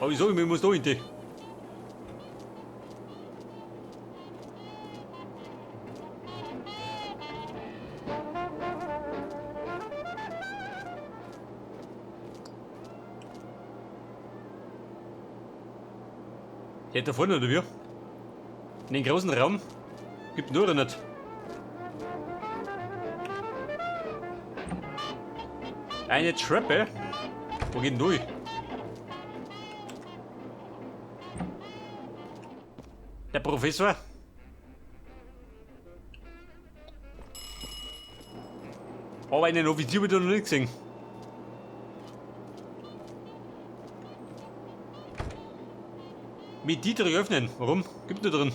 Aber ich sag, ich muss da hinten. Hier da vorne oder wie? In den großen Raum gibt nur nicht. Eine Treppe? Wo geht denn durch? Der Professor? Aber einen Offizier wird er noch nicht gesehen. Mit Dietrich öffnen. Warum? Gibt nur drin.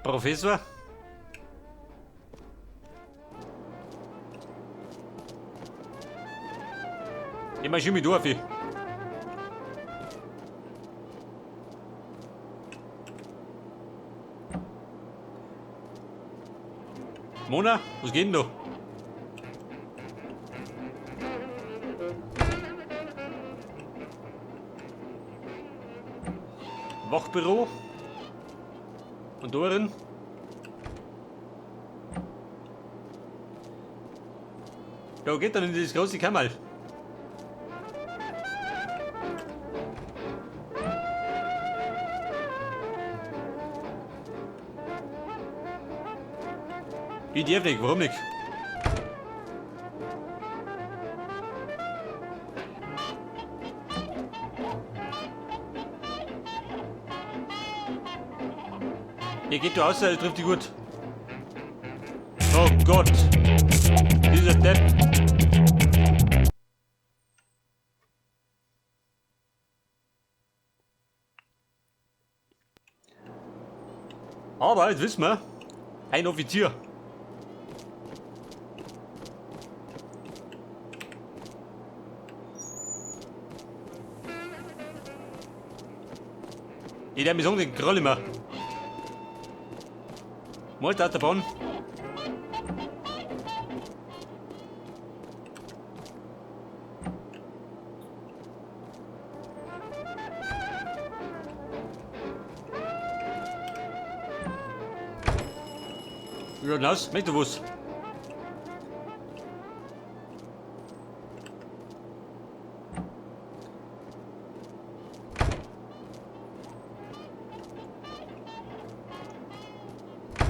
Professor? Ich mach schon mit auf. Mona, was geht denn da? Wachbüro. Und da drin. Da geht dann in das große Kammerl. Ich darf nicht, warum nicht? Ihr geht da raus, er trifft die gut. Oh Gott! Dieser Depp! Aber jetzt wissen wir, ein Offizier. Ich darf mir sagen, den Kroll immer. Mal da der Bahn. Ja, hinaus, möchtest du was?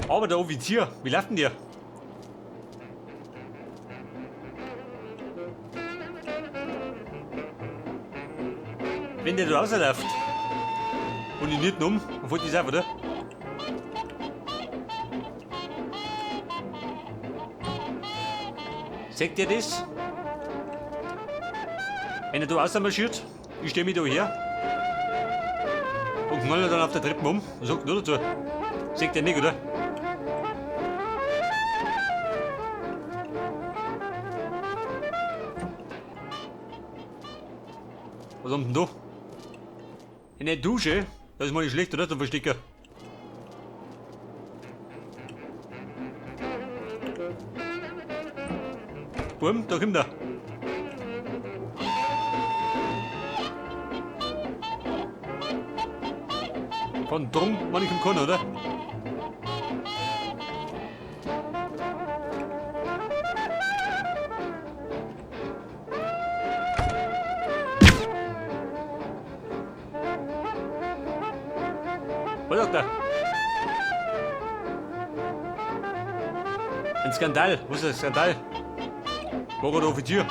Aber der Offizier, wie läuft denn der? Wenn der da rausläuft und ich nicht um, dann fällt das auf, oder? Seht ihr das? Wenn er da rausmarschiert, ich stehe mich da her und knall dann auf der Treppe um und sagt nur dazu. Seht ihr nicht, oder? Was haben denn da? Eine Dusche? Das ist mal nicht schlecht, oder? Der Verstecker. Bumm, da kommt er. Von drum, wann ich kommen kann, oder? Was sagt er? Ein Skandal. Was ist ein Skandal? War der Offizier?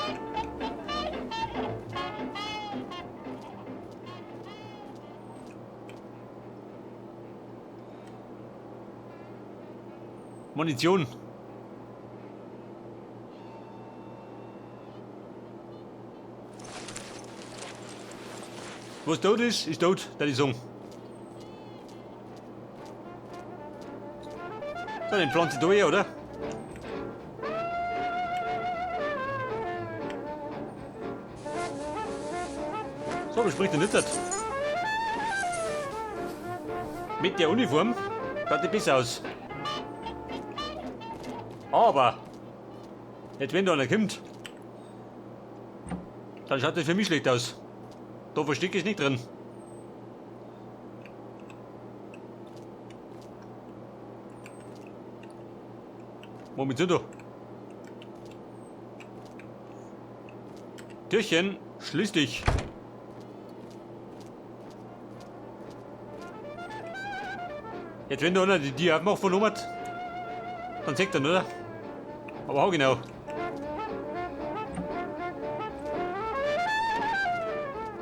Munition. Was tot ist tot, das ist so. So, den pflanze ich da her, oder? So, was spricht er nicht? Mit der Uniform schaut die besser aus. Aber Jetzt wenn da einer kommt, dann schaut das für mich schlecht aus. Da Versteck ist nicht drin. Moment sind da. Türchen, schließ dich. Jetzt wenn da einer die Tür aufmacht von oben, dann sagt er, oder? Aber auch genau.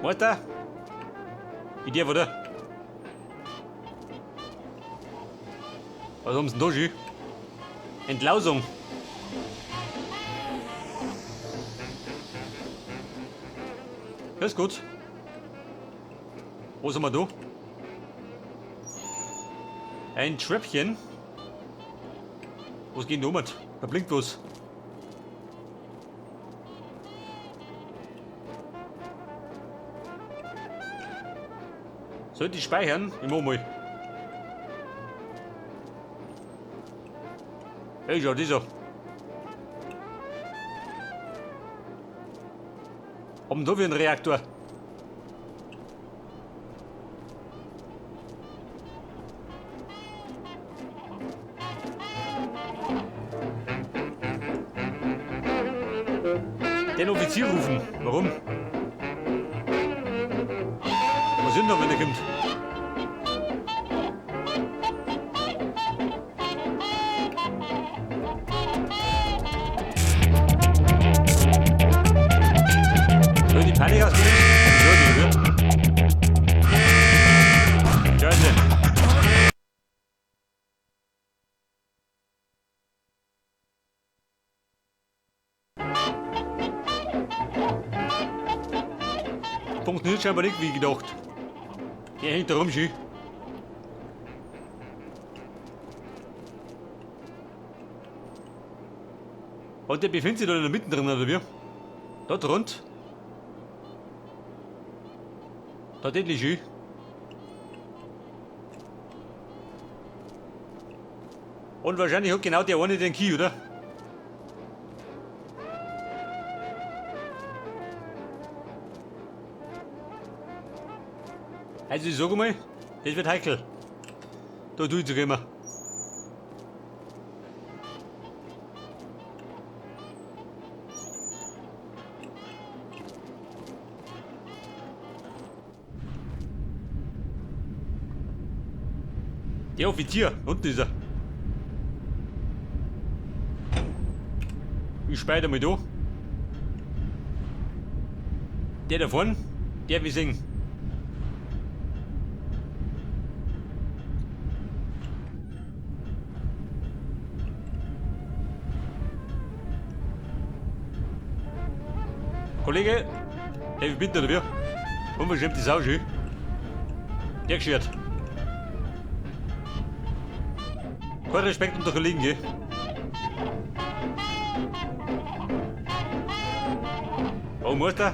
Was da? Idee, oder? Was haben sie denn da schon? Entlausung. Das ist gut. Wo sind wir da? Ein Tröpfchen. Was geht denn da mit? Da blinkt was. Sollte ich speichern? Ich mach mal. Hey, schau, dieser. Haben da wie ein Reaktor. Den Offizier rufen. Warum? Was sind da, wenn der kommt? Soll die Panik ausgehen? Scheiße. Funktioniert scheinbar nicht wie gedacht. Der hängt da rum, schön. Und der befindet sich da in der Mitte drin, oder wie? Dort rund. Da endlich schön. Und wahrscheinlich hat genau der eine den Key, oder? Also ich sag mal, das wird heikel. Da tue ich sogar immer. Der Offizier, unten ist er. Ich speide mal da. Der da vorne, der will singen. Kollege, hey, bitte, oder wie? Unverschämt die Sau schön. Der geschert. Kein Respekt unter Kollegen, gell? Oh, Mutter.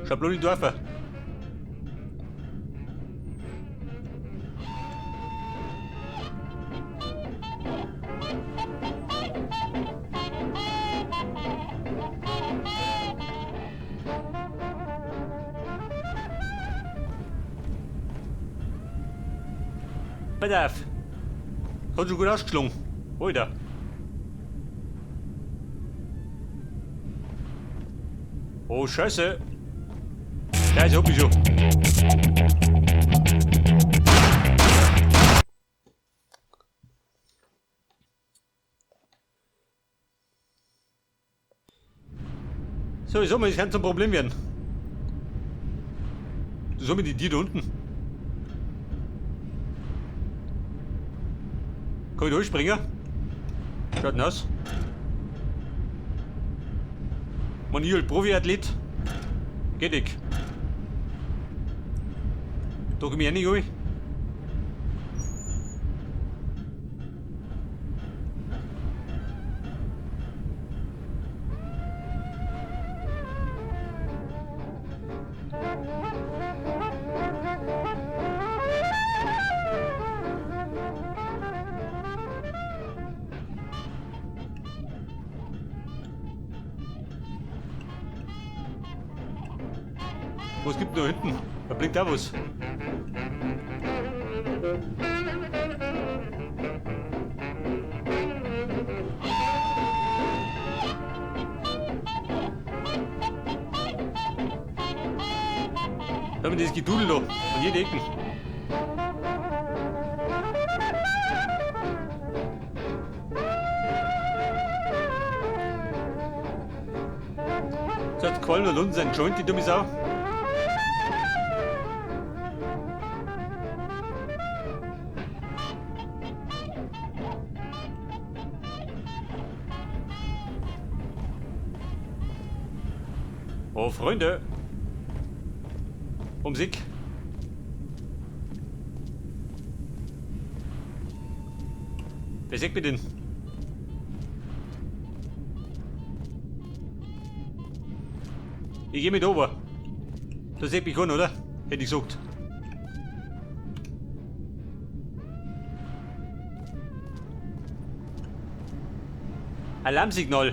Schabloni Dorfer. Bedarf. Hat schon gut ausgeschlungen. Alter. Oh, Scheiße. Scheiße, hab ich schon. So, ich sag mal, das kann zum Problem werden. So mit die da unten. Kann ich durchspringen? Schaut denn aus? Man hier Profiathlet. Geht nicht. Da komm ich auch nicht rein. Was gibt da hinten? Da blinkt da was. Da haben wir das Gedudel da. Von jeder Ecken. So hat gefallen und uns ein Joint, die dumme Sau. Oh, Freunde. Musik. Wer sagt mir denn? Ich geh mit ober. Da sieht mich an, oder? Hätte ich gesagt. Alarmsignal.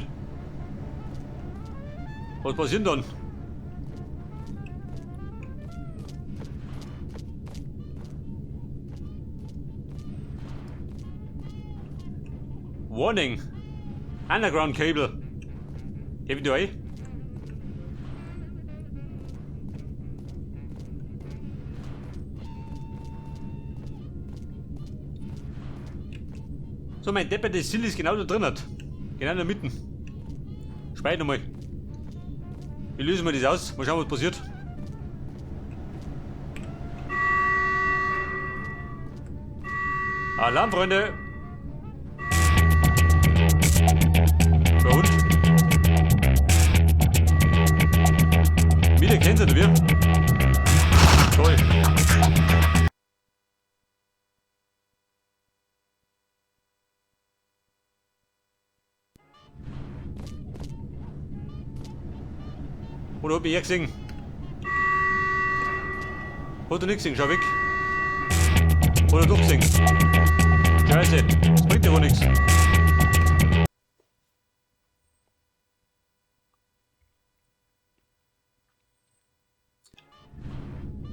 Was passiert dann? Warning. Underground cable. Geh wieder ein. So, mein Deppert, das Ziel ist genau da drin. Genau in der Mitte. Speit nochmal. Wie lösen wir das aus? Mal schauen, was passiert. Alarm, Freunde! Bei uns. Wieder kennst du wir? Toll. Oder hab ich hier gesehen? Hat er nicht gesehen, schau weg. Oder doch gesehen? Scheiße, das bringt ja wohl nichts.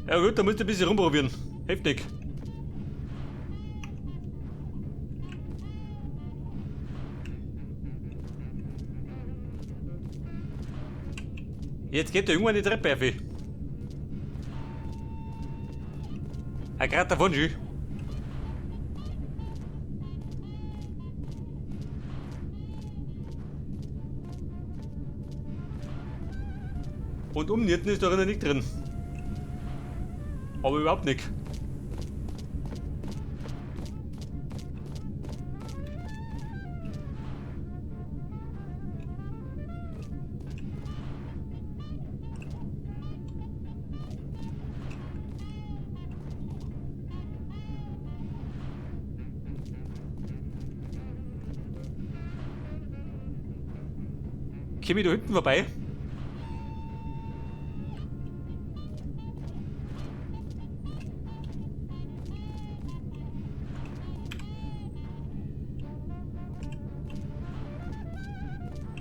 Ja gut, da musst du ein bisschen rumprobieren. Heftig. Jetzt geht der irgendwann die Treppe auf. Er gerade davon schon. Und umnierten ist da nicht drin. Aber überhaupt nicht. Komm ich da hinten vorbei?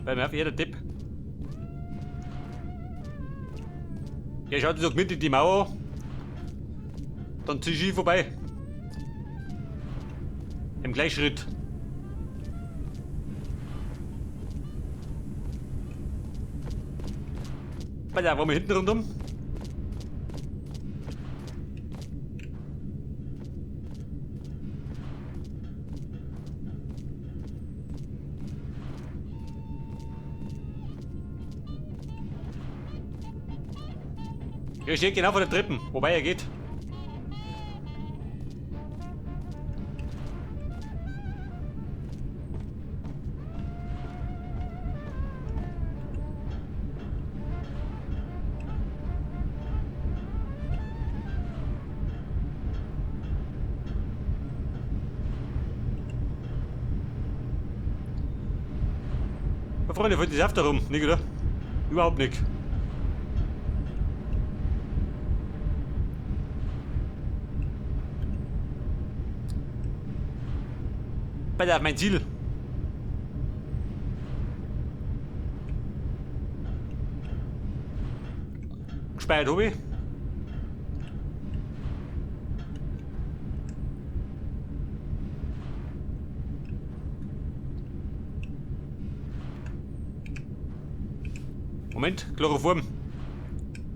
Weil mir auf jeder Tipp. Ja, schaut doch mit in die Mauer an. Dann zieh ich vorbei. Im Gleichschritt. Weil da waren wir hinten rundum. Er steht genau vor der Treppen, wobei er geht. Ja, Freunde, fällt die Saft darum, nicht, oder? Überhaupt nicht. Bei mein Ziel. gespeichert habe ich. Moment, Chloroform.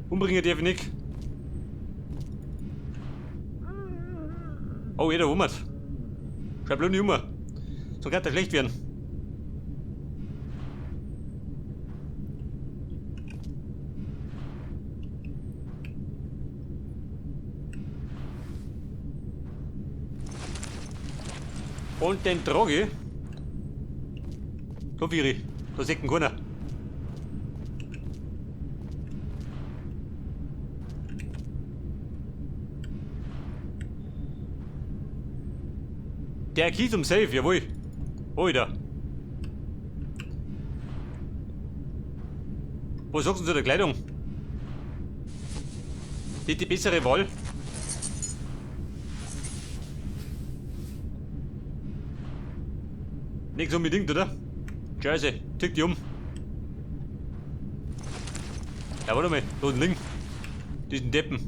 Umbringen darf ich nicht. Oh, jeder wummert. Schau bloß nicht um. So kann das schlecht werden. Und den trage ich. Da Viri. Da sieht ihn keiner. Der Key zum Safe, jawohl. Alter. Was sagst du zu der Kleidung? Die bessere Wahl? Nichts unbedingt, oder? Scheiße, tick die um. Ja, warte mal, da unten liegen. Diesen Deppen.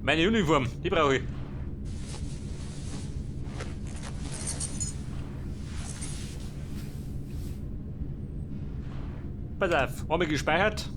Meine Uniform, die brauche ich. Pass auf, einmal gespeichert.